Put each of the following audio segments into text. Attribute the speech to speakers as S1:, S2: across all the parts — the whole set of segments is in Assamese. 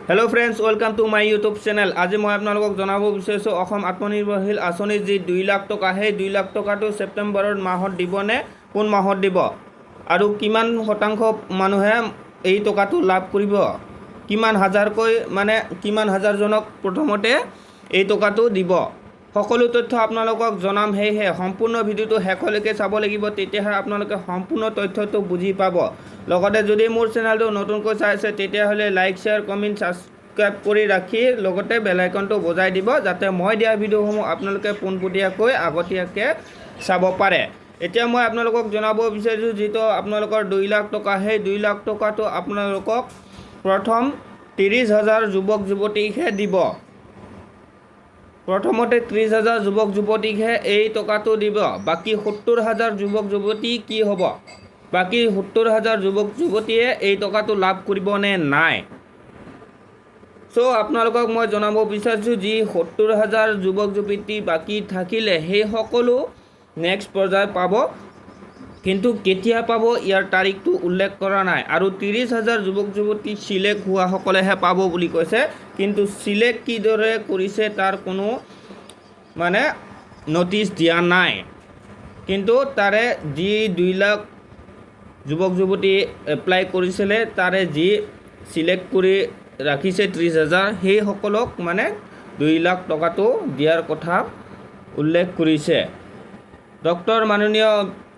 S1: Hello friends, welcome to my YouTube channel. आज मैं आपलोक जनाब विचारिছোঁ आत्मनिर्भरशील आँचनी जी 2 लाख टका সেই 2 লাখ টকাটো সেপ্টেম্বৰৰ মাহত দিব নে কোন মাহত দিব আৰু কিমান শতাংশ মানুহে এই টকাটো লাভ কৰিব, কিমান হাজাৰকৈ মানে কিমান হাজাৰজনক প্ৰথমতে এই টকাটো দিব, সকলো তথ্য আপোনালোকক জনাম। সেয়েহে সম্পূৰ্ণ ভিডিঅ'টো শেষলৈকে চাব লাগিব, তেতিয়াহে আপোনালোকে সম্পূৰ্ণ তথ্যটো বুজি পাব। লগতে যদি মোৰ চেনেলটো নতুনকৈ চাইছে তেতিয়াহ'লে লাইক শ্বেয়াৰ কমেণ্ট সাবস্ক্ৰাইব কৰি ৰাখি লগতে বেল আইকনটো বজাই দিব, যাতে মই দিয়া ভিডিঅ'সমূহ আপোনালোকে পোনপটীয়াকৈ আগতীয়াকৈ চাব পাৰে। এতিয়া মই আপোনালোকক জনাব বিচাৰিছোঁ, যিটো আপোনালোকৰ 2 লাখ টকা সেই 2 লাখ টকাটো আপোনালোকক প্ৰথম 30,000 যুৱক যুৱতীকহে দিব। প্ৰথমতে 30,000 যুৱক যুৱতীকহে এই টকাটো দিব। বাকী 70,000 যুৱক যুৱতী কি হ'ব? বাকী 70,000 যুৱক যুৱতীয়ে এই টকাটো লাভ কৰিব নে নাই? আপোনালোকক মই জনাব বিচাৰিছোঁ, যি 70,000 যুৱক যুৱতী বাকী থাকিলে সেই সকলো নেক্সট পৰ্যায় পাব, কিন্তু কেতিয়া পাব ইয়াৰ তাৰিখটো উল্লেখ কৰা নাই। আৰু 30,000 যুৱক যুৱতী চিলেক্ট হোৱাসকলেহে পাব বুলি কৈছে, কিন্তু চিলেক্ট কিদৰে কৰিছে তাৰ কোনো মানে নটিচ দিয়া নাই। কিন্তু তাৰে যি 2 লাখ যুৱক যুৱতী এপ্লাই কৰিছিলে তাৰে যি চিলেক্ট কৰি ৰাখিছে 30,000 সেইসকলক মানে 2 লাখ টকাটো দিয়াৰ কথা উল্লেখ কৰিছে। ডক্টৰ মাননীয়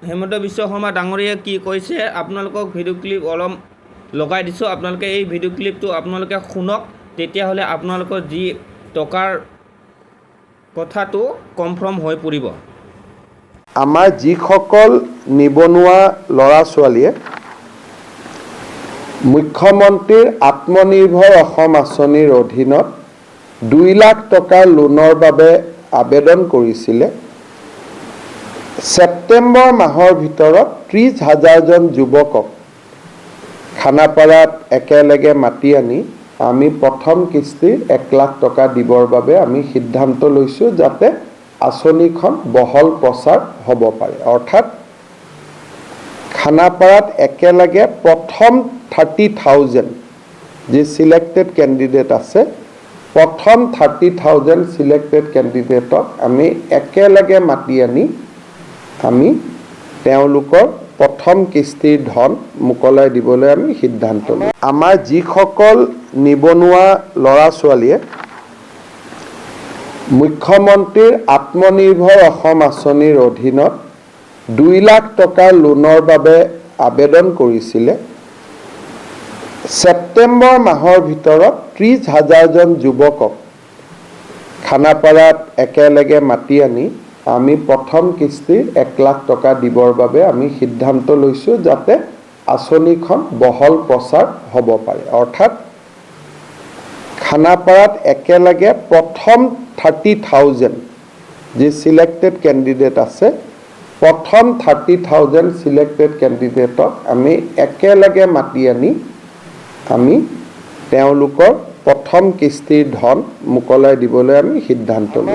S1: হেমন্ত বিশ্ব শৰ্মা ডাঙৰীয়াই কি কৈছে আপোনালোকক ভিডিঅ' ক্লিপ অলপ লগাই দিছোঁ, আপোনালোকে এই ভিডিঅ' ক্লিপটো আপোনালোকে শুনক, তেতিয়াহ'লে আপোনালোকৰ যি টকাৰ কথাটো কনফাৰ্ম হৈ পৰিব।
S2: আমাৰ যিসকল নিবনুৱা ল'ৰা ছোৱালীয়ে মুখ্যমন্ত্ৰীৰ আত্মনিৰ্ভৰ অসম আঁচনিৰ অধীনত 2 লাখ টকাৰ লোনৰ বাবে আবেদন কৰিছিলে, ছেপ্টেম্বৰ মাহৰ ভিতৰত 30,000জন যুৱকক খানাপাৰাত একেলগে মাতি আনি আমি প্ৰথম কিস্তিৰ 1 লাখ টকা দিবৰ বাবে আমি সিদ্ধান্ত লৈছোঁ, যাতে আঁচনিখন বহল প্ৰচাৰ হ'ব পাৰে। অৰ্থাৎ খানাপাৰাত একেলগে প্ৰথম 30,000 যি চিলেক্টেড কেণ্ডিডেট আছে, প্ৰথম 30,000 চিলেক্টেড কেণ্ডিডেটক আমি একেলগে মাতি আনি আমি তেওঁলোকৰ প্ৰথম কিস্তিৰ ধন মোকলাই দিবলৈ আমি সিদ্ধান্ত লওঁ। আমাৰ যিসকল নিবনুৱা ল'ৰা ছোৱালীয়ে মুখ্যমন্ত্ৰীৰ আত্মনিৰ্ভৰ অসম আঁচনিৰ অধীনত 2 লাখ টকাৰ লোনৰ বাবে আবেদন কৰিছিলে, ছেপ্টেম্বৰ মাহৰ ভিতৰত 30,000জন যুৱকক খানাপাৰাত একেলগে মাতি আনি আমি প্ৰথম কিস্তিৰ 1 লাখ টকা দিবৰ বাবে আমি সিদ্ধান্ত লৈছোঁ, যাতে আঁচনিখন বহল প্ৰচাৰ হ'ব পাৰে। অৰ্থাৎ খানাপাৰাত একেলগে প্ৰথম 30,000 যি চিলেক্টেড কেণ্ডিডেট আছে, প্ৰথম 30,000 চিলেক্টেড কেণ্ডিডেটক আমি একেলগে মাতি আনি আমি তেওঁলোকৰ প্ৰথম কিস্তিৰ ধন মোকলাই দিবলৈ আমি সিদ্ধান্ত লওঁ।